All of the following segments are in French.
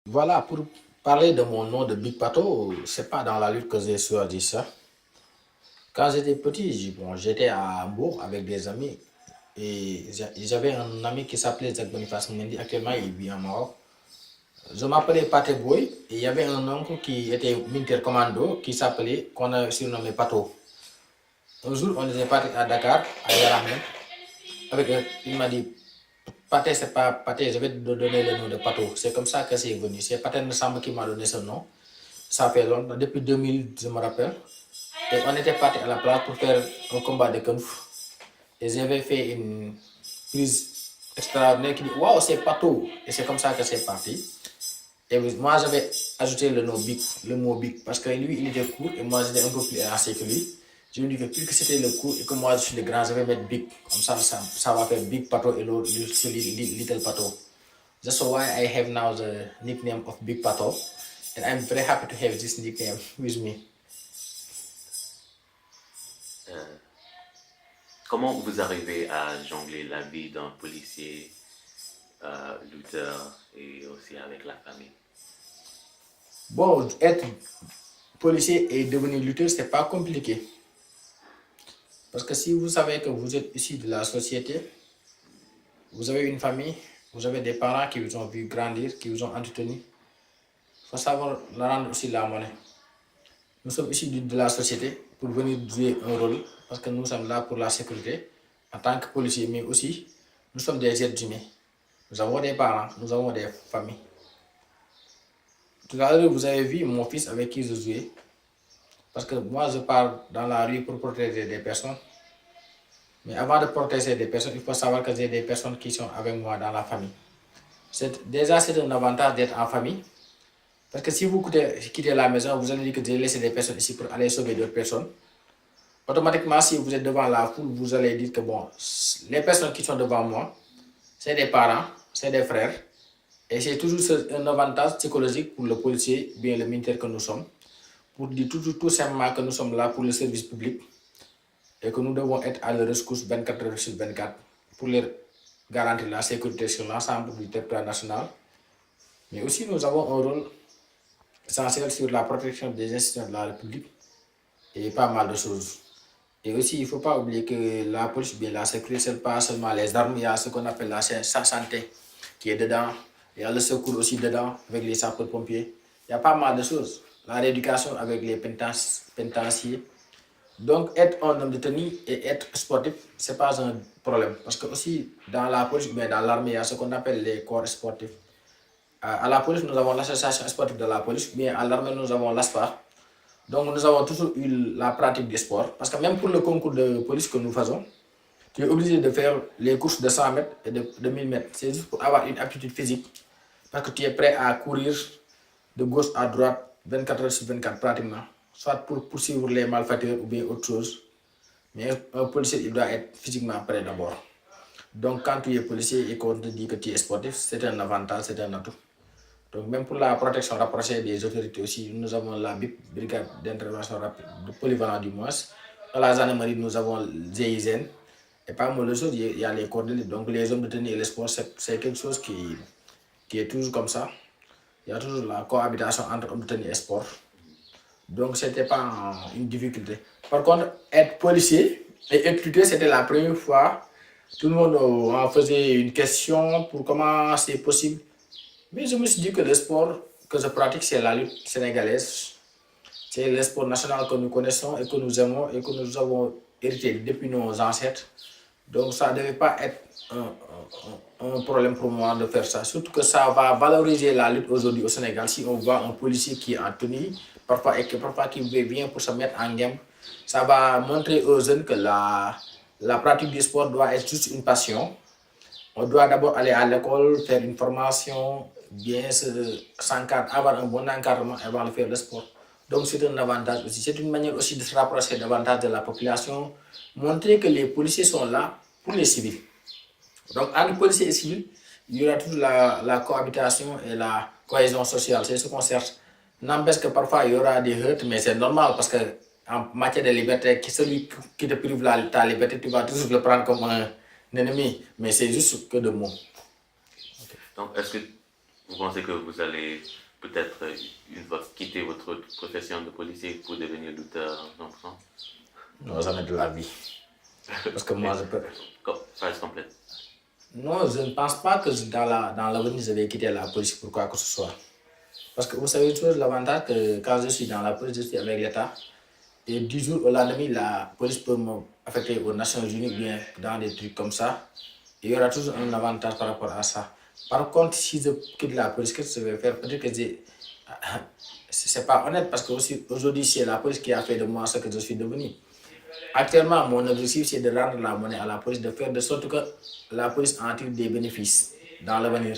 Voilà, pour parler de mon nom de Big Pato, c'est pas dans la lutte que j'ai choisi ça. Quand j'étais petit, j'étais à Hambourg avec des amis et j'avais un ami qui s'appelait Zach Boniface Mendy. Actuellement, il vit en Maroc. Je m'appelais Paté Boy et il y avait un oncle qui était militaire commando qui s'appelait, qu'on a surnommé Pato. Un jour, on était parti à Dakar, à Yaramé, il m'a dit, Paté, c'est pas Paté, je vais te donner le nom de Pato. C'est comme ça que c'est venu. C'est Paté Nsamba qui m'a donné ce nom. Ça fait longtemps, depuis 2000, je me rappelle. Et on était parti à la place pour faire un combat de Kung Fu. Et j'avais fait une prise extraordinaire qui dit waouh, c'est Pato. Et c'est comme ça que c'est parti. Et moi, j'avais ajouté le nom Big, le mot Big, parce que lui, il était court et moi, j'étais un peu plus élancé que lui. Je me dis que puisque c'était le court et que moi, je suis le grand, je vais mettre Big. Comme ça va faire Big Pato et l'autre, c'est Little Pato. That's why I have now the nickname of Big Pato. And I'm very happy to have this nickname with me. Euh, Comment vous arrivez à jongler la vie d'un policier, lutteur et aussi avec la famille? Bon, être policier et devenir lutteur, c'est pas compliqué. Parce que si vous savez que vous êtes issu de la société, vous avez une famille, vous avez des parents qui vous ont vu grandir, qui vous ont entretenu, il faut savoir la rendre aussi la monnaie. Nous sommes issus de la société pour venir jouer un rôle, parce que nous sommes là pour la sécurité en tant que policiers, mais aussi nous sommes des êtres humains. Nous avons des parents, nous avons des familles. Tout à l'heure, vous avez vu mon fils avec qui je jouais, parce que moi je pars dans la rue pour protéger des personnes. Mais avant de protéger des personnes, il faut savoir que j'ai des personnes qui sont avec moi dans la famille. Déjà, c'est un avantage d'être en famille. Parce que si vous quittez la maison, vous allez dire que j'ai laissé des personnes ici pour aller sauver d'autres personnes. Automatiquement, si vous êtes devant la foule, vous allez dire que bon, les personnes qui sont devant moi, c'est des parents, c'est des frères. Et c'est toujours un avantage psychologique pour le policier, bien le militaire que nous sommes, pour dire tout simplement que nous sommes là pour le service public et que nous devons être à leur rescousse 24 heures sur 24 pour leur garantir la sécurité sur l'ensemble du territoire national. Mais aussi, nous avons un rôle essentiel sur la protection des institutions de la République et pas mal de choses. Et aussi, il ne faut pas oublier que la police, bien la sécurité, ce n'est pas seulement les armes, il y a ce qu'on appelle la santé qui est dedans. Il y a le secours aussi dedans avec les sapeurs-pompiers. Il y a pas mal de choses. La rééducation avec les pénitenciers. Donc, être un homme de tenue et être sportif, ce n'est pas un problème. Parce que aussi, dans la police, mais dans l'armée, il y a ce qu'on appelle les corps sportifs. À la police, nous avons l'association sportive de la police, mais à l'armée, nous avons l'ASPA. Donc, nous avons toujours eu la pratique des sports. Parce que même pour le concours de police que nous faisons, tu es obligé de faire les courses de 100 mètres et de 1000 mètres. C'est juste pour avoir une aptitude physique. Parce que tu es prêt à courir de gauche à droite 24 heures sur 24 pratiquement. Soit pour poursuivre les malfaiteurs ou bien autre chose. Mais un policier, il doit être physiquement prêt d'abord. Donc, quand tu es policier et qu'on te dit que tu es sportif, c'est un avantage, c'est un atout. Donc, même pour la protection rapprochée des autorités aussi, nous avons la BIP, Brigade d'intervention rapide, de polyvalent du moins. Dans la gendarmerie, nous avons GIGN. Et pas mal de choses, il y a les cordeliers. Donc, les hommes de tenue et les sports, c'est quelque chose qui est toujours comme ça. Il y a toujours la cohabitation entre hommes de tenue et sport. Donc, ce n'était pas une difficulté. Par contre, être policier et être lutteur, c'était la première fois. Tout le monde en faisait une question pour comment c'est possible. Mais je me suis dit que le sport que je pratique, c'est la lutte sénégalaise. C'est le sport national que nous connaissons et que nous aimons et que nous avons hérité depuis nos ancêtres. Donc ça ne devait pas être un problème pour moi de faire ça. Surtout que ça va valoriser la lutte aujourd'hui au Sénégal. Si on voit un policier qui est en tenue, parfois qui vient pour se mettre en game, ça va montrer aux jeunes que la pratique du sport doit être juste une passion. On doit d'abord aller à l'école, faire une formation, bien s'encadrer, avoir un bon encadrement avant de faire le sport. Donc c'est un avantage aussi. C'est une manière aussi de se rapprocher davantage de la population, montrer que les policiers sont là pour les civils. Donc entre policiers et civils, il y aura toujours la cohabitation et la cohésion sociale. C'est ce qu'on cherche. N'empêche que parfois il y aura des heurts, mais c'est normal parce que en matière de liberté, celui qui te prive ta liberté, tu vas toujours le prendre comme un ennemi, mais c'est juste que de mots. Donc, est-ce que Vous pensez que vous allez peut-être une fois quitter votre profession de policier pour devenir lutteur d'enfants? Non, jamais de la vie. Parce que moi, je peux. Phrase complète. Non, je ne pense pas que dans l'avenir, je vais quitter la police pour quoi que ce soit. Parce que vous savez une chose, l'avantage que quand je suis dans la police, je suis avec l'État. Et du jour au lendemain, la police peut m'affecter aux Nations Unies, bien dans des trucs comme ça. Il y aura toujours un avantage par rapport à ça. Par contre, si je quitte la police, qu'est-ce que je vais faire? Peut-être que c'est pas honnête parce que aujourd'hui, c'est la police qui a fait de moi ce que je suis devenu. Actuellement, mon objectif, c'est de rendre la monnaie à la police, de faire de sorte que la police en tire des bénéfices dans l'avenir,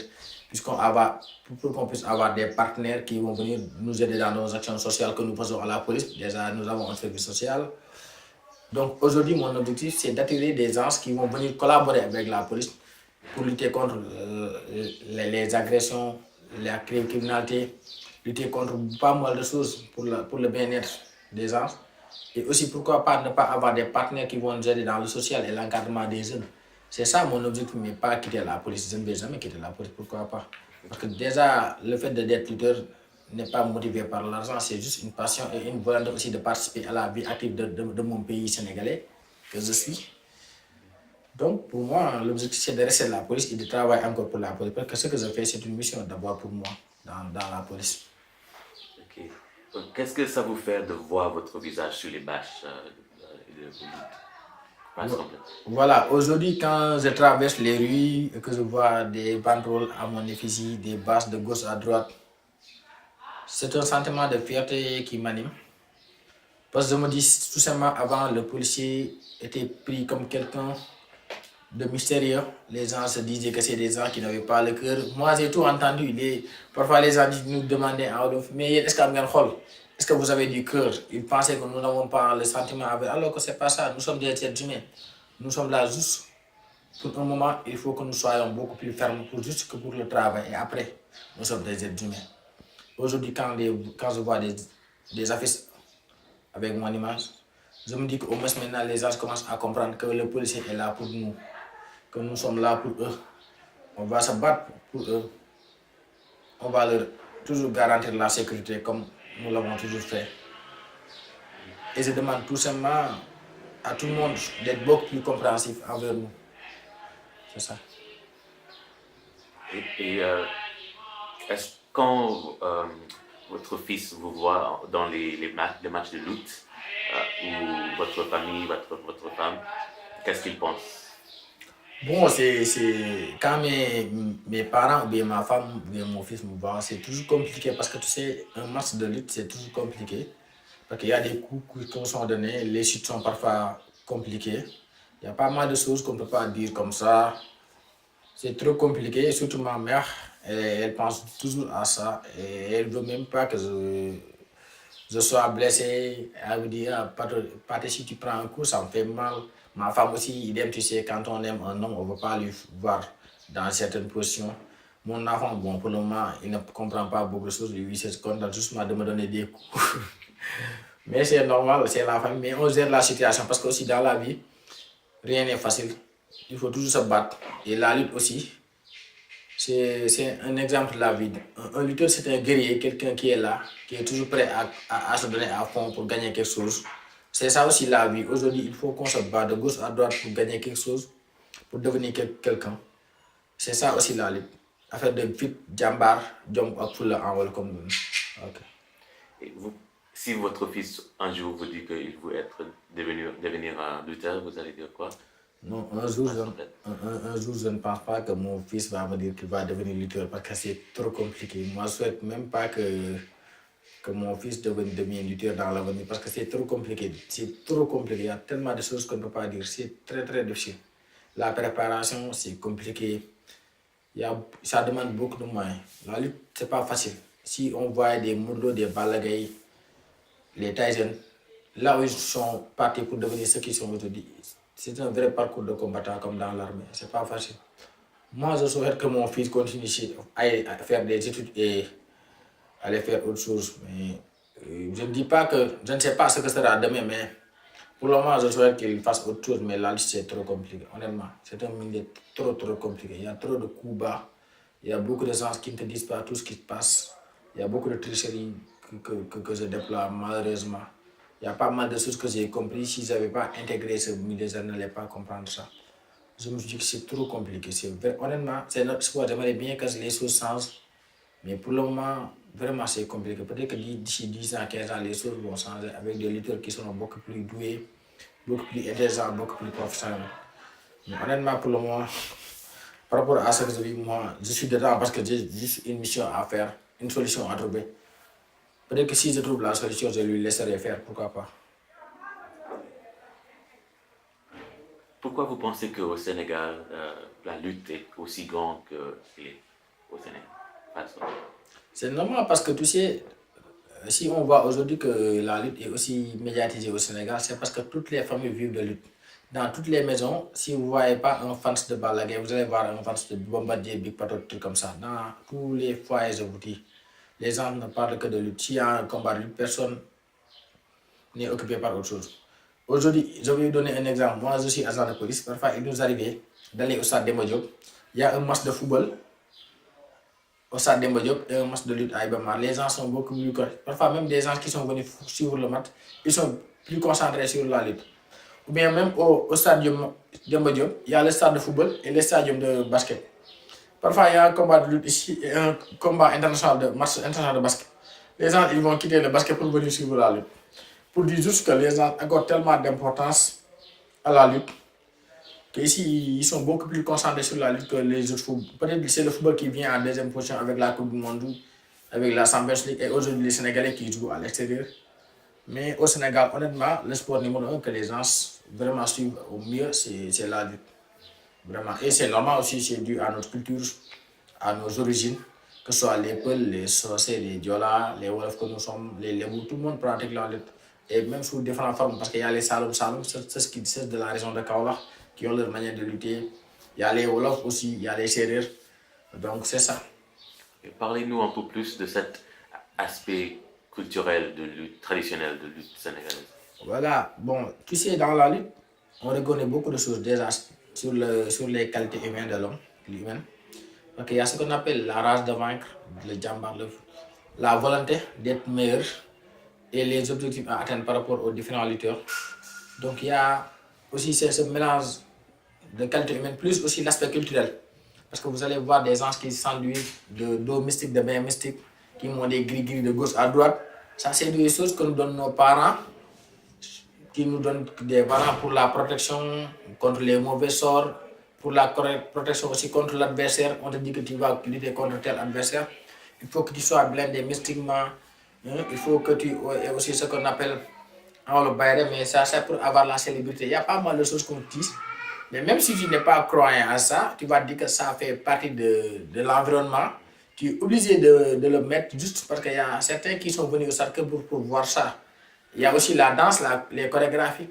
pour qu'on puisse avoir des partenaires qui vont venir nous aider dans nos actions sociales que nous faisons à la police. Déjà, nous avons un service social. Donc aujourd'hui, mon objectif, c'est d'attirer des gens qui vont venir collaborer avec la police pour lutter contre les agressions, la criminalité, lutter contre pas mal de choses pour le bien-être des gens. Et aussi, pourquoi pas ne pas avoir des partenaires qui vont nous aider dans le social et l'encadrement des jeunes. C'est ça mon objectif, mais pas quitter la police. Je ne vais jamais quitter la police, pourquoi pas? Parce que déjà, le fait d'être lutteur n'est pas motivé par l'argent, c'est juste une passion et une volonté aussi de participer à la vie active de mon pays sénégalais que je suis. Donc, pour moi, l'objectif, c'est de rester à la police et de travailler encore pour la police. Parce que ce que je fais, c'est une mission d'abord pour moi dans la police. Ok. Donc, qu'est-ce que ça vous fait de voir votre visage sur les bâches Voilà, aujourd'hui, quand je traverse les rues et que je vois des banderoles à mon effigie, des bâches de gauche à droite, c'est un sentiment de fierté qui m'anime. Parce que je me dis tout simplement, avant, le policier était pris comme quelqu'un de mystérieux. Les gens se disaient que c'est des gens qui n'avaient pas le cœur. Moi, j'ai tout entendu. Parfois, les gens nous demandaient mais est-ce que vous avez du cœur? Ils pensaient que nous n'avons pas le sentiment alors que ce n'est pas ça. Nous sommes des êtres humains. Nous sommes là juste pour un moment. Il faut que nous soyons beaucoup plus fermes juste que pour le travail. Et après, nous sommes des êtres humains. Aujourd'hui, quand je vois des affiches avec mon image, je me dis qu'au moins maintenant, les gens commencent à comprendre que le policier est là pour nous, que nous sommes là pour eux. On va se battre pour eux. On va leur toujours garantir la sécurité comme nous l'avons toujours fait. Et je demande tout simplement à tout le monde d'être beaucoup plus compréhensif envers nous. C'est ça. Et est-ce quand votre fils vous voit dans les matchs de lutte, ou votre famille, votre femme, qu'est-ce qu'il pense? Bon, c'est quand mes parents ou bien ma femme ou bien mon fils me voient, c'est toujours compliqué parce que tu sais, un match de lutte, c'est toujours compliqué. Parce qu'il y a des coups qui sont donnés, les chutes sont parfois compliquées. Il y a pas mal de choses qu'on ne peut pas dire comme ça. C'est trop compliqué, surtout ma mère, elle pense toujours à ça et elle ne veut même pas que je sois blessé. Elle me dit, ah, Pathé, si tu prends un coup, ça me fait mal. Ma femme aussi, idem, tu sais, quand on aime un homme, on ne veut pas lui voir dans certaines positions. Mon enfant, bon, pour le moment, il ne comprend pas beaucoup de choses. Lui, il se contente justement de me donner des coups. Mais c'est normal, c'est la famille. Mais on gère la situation parce que aussi dans la vie, rien n'est facile. Il faut toujours se battre. Et la lutte aussi, c'est un exemple de la vie. Un lutteur, c'est un guerrier, quelqu'un qui est là, qui est toujours prêt à se donner à fond pour gagner quelque chose. C'est ça aussi la vie. Aujourd'hui, il faut qu'on se batte de gauche à droite pour gagner quelque chose, pour devenir quelqu'un. C'est ça aussi la lutte. Affaire de fit, jambar, jump up full en comme nous. Ok. Et vous, si votre fils un jour vous dit qu'il veut devenir un lutteur, vous allez dire quoi? Non, un jour, je ne pense pas que mon fils va me dire qu'il va devenir lutteur parce que c'est trop compliqué. Moi, je ne souhaite même pas que mon fils devienne lutteur dans l'avenir parce que c'est trop compliqué. C'est trop compliqué. Il y a tellement de choses qu'on ne peut pas dire. C'est très, très difficile. La préparation, c'est compliqué. Ça demande beaucoup de moyens. La lutte, ce n'est pas facile. Si on voit des Modou, des Balagay, les Tyson, là où ils sont partis pour devenir ce qu'ils sont aujourd'hui, c'est un vrai parcours de combattant comme dans l'armée. C'est pas facile. Moi, je souhaite que mon fils continue à faire des études et aller faire autre chose. Mais je ne dis pas que je ne sais pas ce que sera demain, mais pour le moment, je souhaite qu'il fasse autre chose. Mais là, c'est trop compliqué. Honnêtement, c'est un milieu trop compliqué. Il y a trop de coups bas. Il y a beaucoup de gens qui ne te disent pas tout ce qui se passe. Il y a beaucoup de tricheries que je déploie malheureusement. Il y a pas mal de choses que j'ai compris. Si je n'avais pas intégré ce milieu, je n'allais pas comprendre ça. Je me suis dit que c'est trop compliqué. Honnêtement, c'est notre sport. J'aimerais bien que les choses changent. Mais pour le moment, vraiment, c'est compliqué. Peut-être que d'ici 10 ans, 15 ans, les choses vont changer avec des lutteurs qui sont beaucoup plus doués, beaucoup plus intelligents, beaucoup plus professionnels. Mais honnêtement, pour le moment, par rapport à ce que je dis, moi, je suis dedans parce que j'ai juste une mission à faire, une solution à trouver. Peut-être que si je trouve la solution, je lui laisserai faire, pourquoi pas. Pourquoi vous pensez qu'au Sénégal, la lutte est aussi grande qu'elle est au Sénégal? C'est normal parce que tu sais, si on voit aujourd'hui que la lutte est aussi médiatisée au Sénégal, c'est parce que toutes les familles vivent de lutte. Dans toutes les maisons, si vous ne voyez pas un fan de Balla Gaye, vous allez voir un fan de Bombardier, Big Pato, trucs comme ça. Dans tous les foyers, je vous dis, les gens ne parlent que de lutte. S'il y a un combat de lutte, personne n'est occupé par autre chose. Aujourd'hui, je vais vous donner un exemple. Moi, je suis agent de police. Parfois, il nous arrivait d'aller au stade Demba Diop. Il y a un match de football au stade Demba Diop et un match de lutte à Iba Mar. Les gens sont beaucoup plus... Parfois, même des gens qui sont venus suivre le match, ils sont plus concentrés sur la lutte. Ou bien même au stade Demba Diop, il y a le stade de football et le stade de basket. Parfois, il y a un combat de lutte ici et un combat international de match international de basket. Les gens, ils vont quitter le basket pour venir suivre la lutte. Pour dire juste que les gens accordent tellement d'importance à la lutte qu'ici, ils sont beaucoup plus concentrés sur la lutte que les autres footballs. Peut-être que c'est le football qui vient en deuxième position avec la Coupe du Monde, avec la Champions League et aujourd'hui les Sénégalais qui jouent à l'extérieur. Mais au Sénégal, honnêtement, le sport numéro un que les gens vraiment suivent au mieux, c'est la lutte. Vraiment. Et c'est normal aussi, c'est dû à notre culture, à nos origines, que ce soit les Peuls, les Socé, les Diola, les Wolofs que nous sommes, les Lebou, tout le monde pratique la lutte. Et même sous différentes formes, parce qu'il y a les Saloum, c'est ce qui c'est de la région de Kaola, qui ont leur manière de lutter. Il y a les Wolofs aussi, il y a les Sérères. Donc c'est ça. Et parlez-nous un peu plus de cet aspect culturel de lutte, traditionnel de lutte sénégalaise. Voilà, bon, tu sais, dans la lutte, on reconnaît beaucoup de choses déjà sur les qualités humaines de l'homme, l'humain. Donc il y a ce qu'on appelle la rage de vaincre, le djambar, la volonté d'être meilleur et les objectifs à atteindre par rapport aux différents lutteurs. Donc il y a aussi ce mélange de qualité humaine, plus aussi l'aspect culturel. Parce que vous allez voir des gens qui s'enduisent d'eau mystique, de bain mystique, qui ont des gris-gris de gauche à droite. Ça, c'est des choses que nous donnent nos parents, qui nous donnent des parents pour la protection contre les mauvais sorts, pour la protection aussi contre l'adversaire. On te dit que tu vas lutter contre tel adversaire. Il faut que tu sois blindé mystiquement. Il faut que tu aies aussi ce qu'on appelle le bail, mais ça c'est pour avoir la célébrité. Il y a pas mal de choses qu'on dit. Mais même si tu n'es pas croyant à ça, tu vas dire que ça fait partie de l'environnement. Tu es obligé de le mettre juste parce qu'il y a certains qui sont venus au cercle pour voir ça. Il y a aussi la danse, les chorégraphies.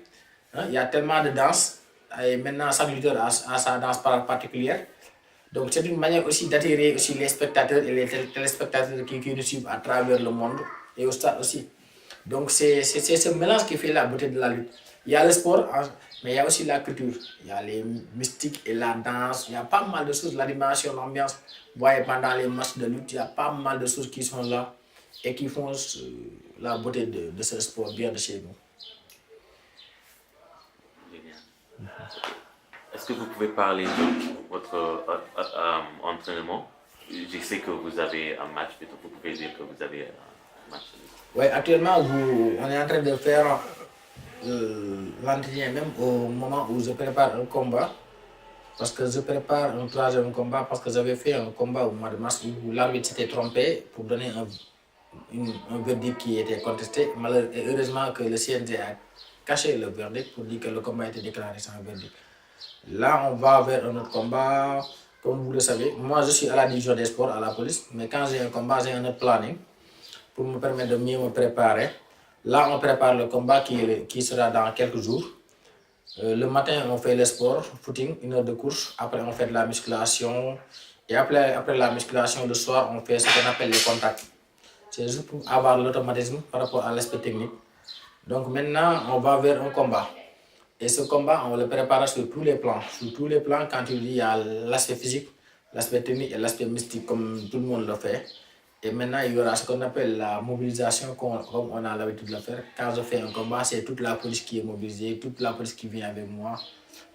Il y a tellement de danse. Et maintenant, chaque lutteur a sa danse particulière. Donc, c'est une manière aussi d'attirer aussi les spectateurs et les téléspectateurs qui nous suivent à travers le monde et au stade aussi. Donc, c'est ce mélange qui fait la beauté de la lutte. Il y a le sport, mais il y a aussi la culture. Il y a les mystiques et la danse. Il y a pas mal de choses, l'animation, l'ambiance. Vous voyez, pendant les matchs de lutte, il y a pas mal de choses qui sont là et qui font la beauté de ce sport bien de chez nous. Génial. Est-ce que vous pouvez parler de votre entraînement? Je sais que vous avez un match, mais vous pouvez dire que vous avez un match. Oui, actuellement, on est en train de faire l'entretien même au moment où je prépare un combat. Parce que je prépare un troisième combat, parce que j'avais fait un combat au mois de mars où l'arbitre s'était trompé pour donner un verdict qui était contesté. Heureusement que le CNG a caché le verdict pour dire que le combat était déclaré sans verdict. Là, on va vers un autre combat. Comme vous le savez, moi je suis à la division des sports à la police, mais quand j'ai un combat, j'ai un autre planning pour me permettre de mieux me préparer. Là, on prépare le combat qui sera dans quelques jours. Le matin, on fait le sport, footing, 1 heure de course. Après, on fait de la musculation. Et après la musculation, le soir, on fait ce qu'on appelle les contacts. C'est juste pour avoir l'automatisme par rapport à l'aspect technique. Donc maintenant, on va vers un combat. Et ce combat, on le prépare sur tous les plans. Sur tous les plans, quand tu dis il y a l'aspect physique, l'aspect technique et l'aspect mystique comme tout le monde le fait. Et maintenant, il y aura ce qu'on appelle la mobilisation, comme on a l'habitude de le faire. Quand je fais un combat, c'est toute la police qui est mobilisée, toute la police qui vient avec moi,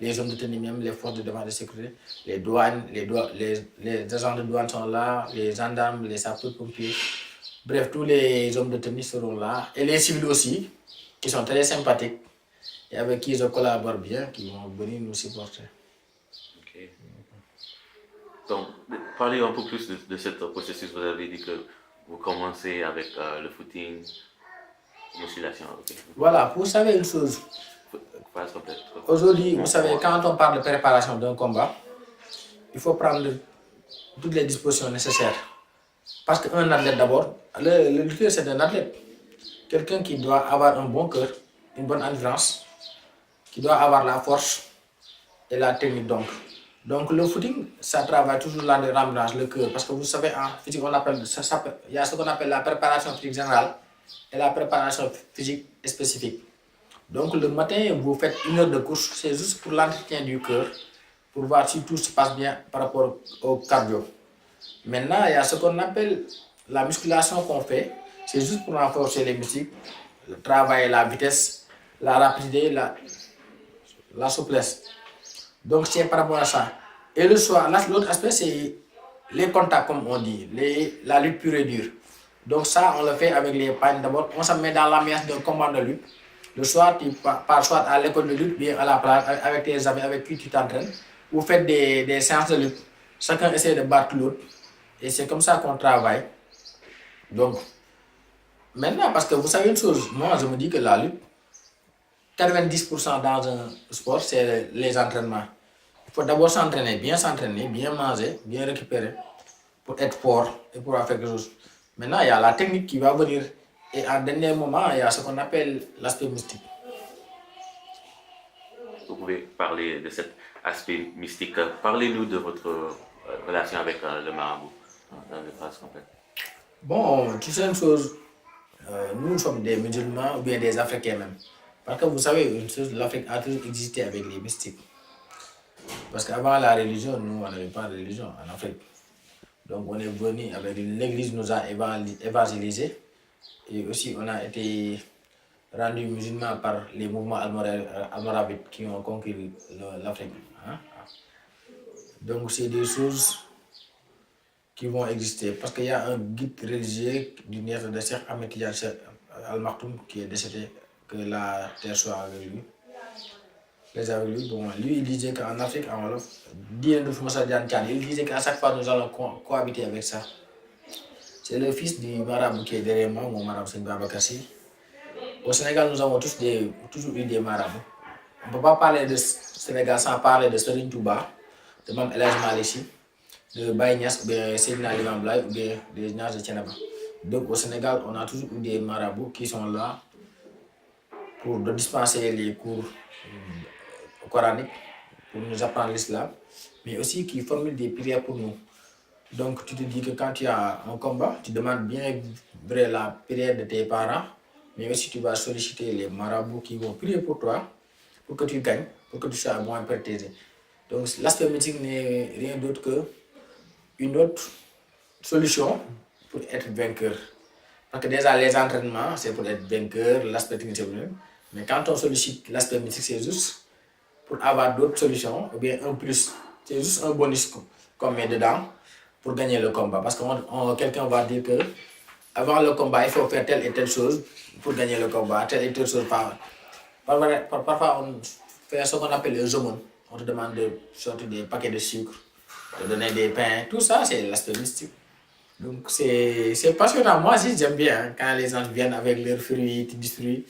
les hommes de tenue même, les forces de défense et de sécurité, les douanes, les agents de douane sont là, les gendarmes, les sapeurs-pompiers. Bref, tous les hommes de tenue seront là. Et les civils aussi, qui sont très sympathiques et avec qui je collabore bien, qui vont venir nous supporter. Ok. Donc, parlez un peu plus de ce processus. Vous avez dit que vous commencez avec le footing, musculation. Okay. Voilà, vous savez une chose. Phase complète. Aujourd'hui, vous savez, quand on parle de préparation d'un combat, il faut prendre toutes les dispositions nécessaires. Parce qu'un athlète d'abord, le lutteur c'est un athlète. Quelqu'un qui doit avoir un bon cœur, une bonne endurance, qui doit avoir la force et la technique donc. Donc le footing, ça travaille toujours l'endurance, le cœur. Parce que vous savez, en physique, il y a ce qu'on appelle la préparation physique générale et la préparation physique spécifique. Donc le matin, vous faites 1 heure de course, c'est juste pour l'entretien du cœur, pour voir si tout se passe bien par rapport au cardio. Maintenant, il y a ce qu'on appelle la musculation qu'on fait, c'est juste pour renforcer les muscles, travailler la vitesse, la rapidité, la souplesse. Donc c'est par rapport à ça. Et le soir, l'autre aspect, c'est les contacts, comme on dit, la lutte pure et dure. Donc ça, on le fait avec les pagnes d'abord. On se met dans l'ambiance d'un combat de lutte. Le soir, tu pars soit à l'école de lutte, bien à la plage, avec tes amis avec qui tu t'entraînes. Vous faites des séances de lutte. Chacun essaie de battre l'autre. Et c'est comme ça qu'on travaille. Donc, maintenant, parce que vous savez une chose, moi je me dis que la lutte, 90% dans un sport, c'est les entraînements. Il faut d'abord s'entraîner, bien manger, bien récupérer pour être fort et pour faire quelque chose. Maintenant, il y a la technique qui va venir. Et en dernier moment, il y a ce qu'on appelle l'aspect mystique. Vous pouvez parler de cet aspect mystique. Parlez-nous de votre relation avec le marabout dans une phrase complète. Bon, tu sais une chose, nous sommes des musulmans ou bien des Africains même. Parce que vous savez, une chose, l'Afrique a toujours existé avec les mystiques. Parce qu'avant la religion, nous, on n'avait pas de religion en Afrique. Donc on est venu avec l'église nous a évangélisés et aussi on a été rendu musulmans par les mouvements almoravides qui ont conquis l'Afrique. Hein? Donc c'est des choses qui vont exister parce qu'il y a un guide religieux du Niasse de Cheikh Ahmed Tidiane Al Maktoum qui est décédé, que la terre soit avec lui. Avec lui, bon, lui il disait qu'en Afrique, en Wolof, il disait qu'à chaque fois nous allons cohabiter avec ça. C'est le fils du marabout qui est derrière moi, mon marabout c'est Babakassi. Au Sénégal, nous avons toujours eu des marabouts. On ne peut pas parler de Sénégal sans parler de Serigne Touba, de Mme El Hadj Malick, de Baye Niass, ou bien Seydina Limamou Laye, ou bien des Niass de Thiénaba. Donc au Sénégal, on a toujours eu des marabouts qui sont là pour dispenser les cours coraniques, pour nous apprendre l'islam, mais aussi qui formulent des prières pour nous. Donc tu te dis que quand tu as un combat, tu demandes bien vrai la prière de tes parents, mais aussi tu vas solliciter les marabouts qui vont prier pour toi, pour que tu gagnes, pour que tu sois moins protégé. Donc l'aspect mystique n'est rien d'autre qu'une autre solution pour être vainqueur. Parce que déjà les entraînements, c'est pour être vainqueur, l'aspect technique c'est vrai. Mais quand on sollicite l'aspect mystique, c'est juste pour avoir d'autres solutions, ou bien un plus. C'est juste un bonus qu'on met dedans pour gagner le combat. Parce que quelqu'un va dire que avant le combat, il faut faire telle et telle chose pour gagner le combat, telle et telle chose. Parfois, on fait ce qu'on appelle le jomon. On te demande de sortir des paquets de sucre, de donner des pains. Tout ça, c'est l'aspect mystique. Donc, c'est passionnant. Moi aussi, j'aime bien hein, quand les gens viennent avec leurs fruits, tu distribues.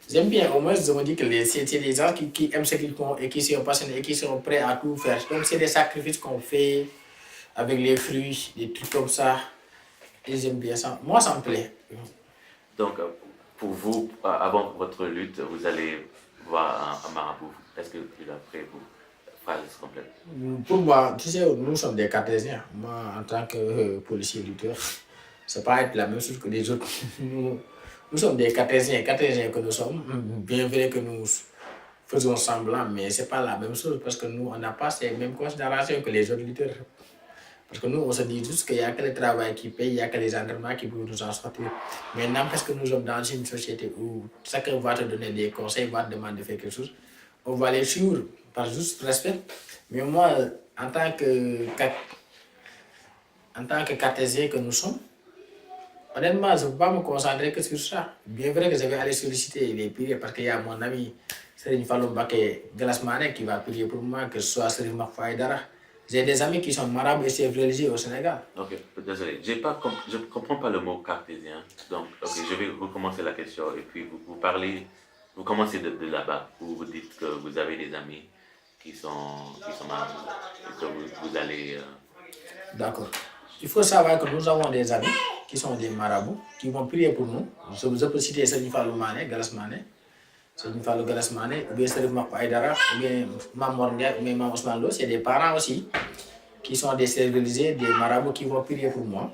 J'aime bien, au moins, je me dis que c'est des gens qui aiment ce qu'ils font et qui sont passionnés et qui sont prêts à tout faire. Donc, c'est des sacrifices qu'on fait avec les fruits, des trucs comme ça. Et j'aime bien ça. Moi, ça me plaît. Donc, pour vous, avant votre lutte, vous allez voir un marabout. Est-ce qu'il a fait vos phrases complètes? Pour moi, tu sais, nous sommes des Cartésiens. Moi, en tant que policier lutteur, c'est pas être la même chose que les autres. Nous sommes des Cartésiens que nous sommes. Bien vrai que nous faisons semblant, mais c'est pas la même chose parce que nous, on n'a pas ces mêmes considérations que les autres lutteurs. Parce que nous, on se dit juste qu'il n'y a que le travail qui paye, il n'y a que les entraînements qui peuvent nous en sortir. Mais n'empêche que nous sommes dans une société où chacun va te donner des conseils, va te demander de faire quelque chose. On va les suivre par juste respect. Mais moi, en tant que cartésien que nous sommes, honnêtement, je ne peux pas me concentrer que sur ça. Bien vrai que je vais aller solliciter les prières parce qu'il y a mon ami Serigne Fallou Mbacké Galasmané qui va prier pour moi, que ce soit Serigne Makfa Aïdara. J'ai des amis qui sont marabouts et chefs religieux au Sénégal. Ok, désolé, je ne comprends pas le mot cartésien. Donc, ok, je vais recommencer la question et puis vous parlez, vous commencez de là-bas où vous dites que vous avez des amis qui sont marabouts et que vous allez. D'accord. Il faut savoir que nous avons des amis qui sont des marabouts, qui vont prier pour nous. Je peux citer Serigne Fallou Galasmané, Serigne Fallou Galasmané, ou bien Serigne Makfa Aïdara, ou bien Mamor Ndiaye, ou bien Mam Ousmane Lo, c'est des parents aussi qui sont des chefs religieux, des marabouts qui vont prier pour moi.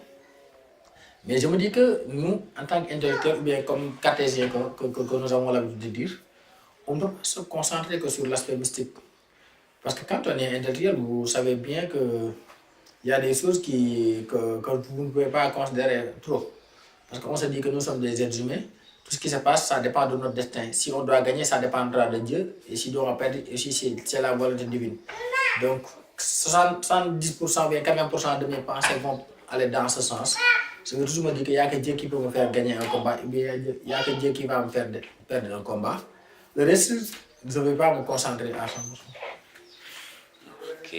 Mais je me dis que nous, en tant qu'intellectuels, ou bien comme cartésiens que nous avons l'habitude de dire, on ne peut pas se concentrer que sur l'aspect mystique. Parce que quand on est intellectuel, vous savez bien que il y a des choses que vous ne pouvez pas considérer trop. Parce qu'on se dit que nous sommes des êtres humains. Tout ce qui se passe, ça dépend de notre destin. Si on doit gagner, ça dépendra de Dieu. Et si on doit perdre, c'est la volonté divine. Donc, 70% ou bien 80% de mes pensées vont aller dans ce sens. Je veux toujours me dire qu'il n'y a que Dieu qui peut me faire gagner un combat. Il n'y a que Dieu qui va me faire perdre un combat. Le reste, je ne vais pas me concentrer à 100%. Ok.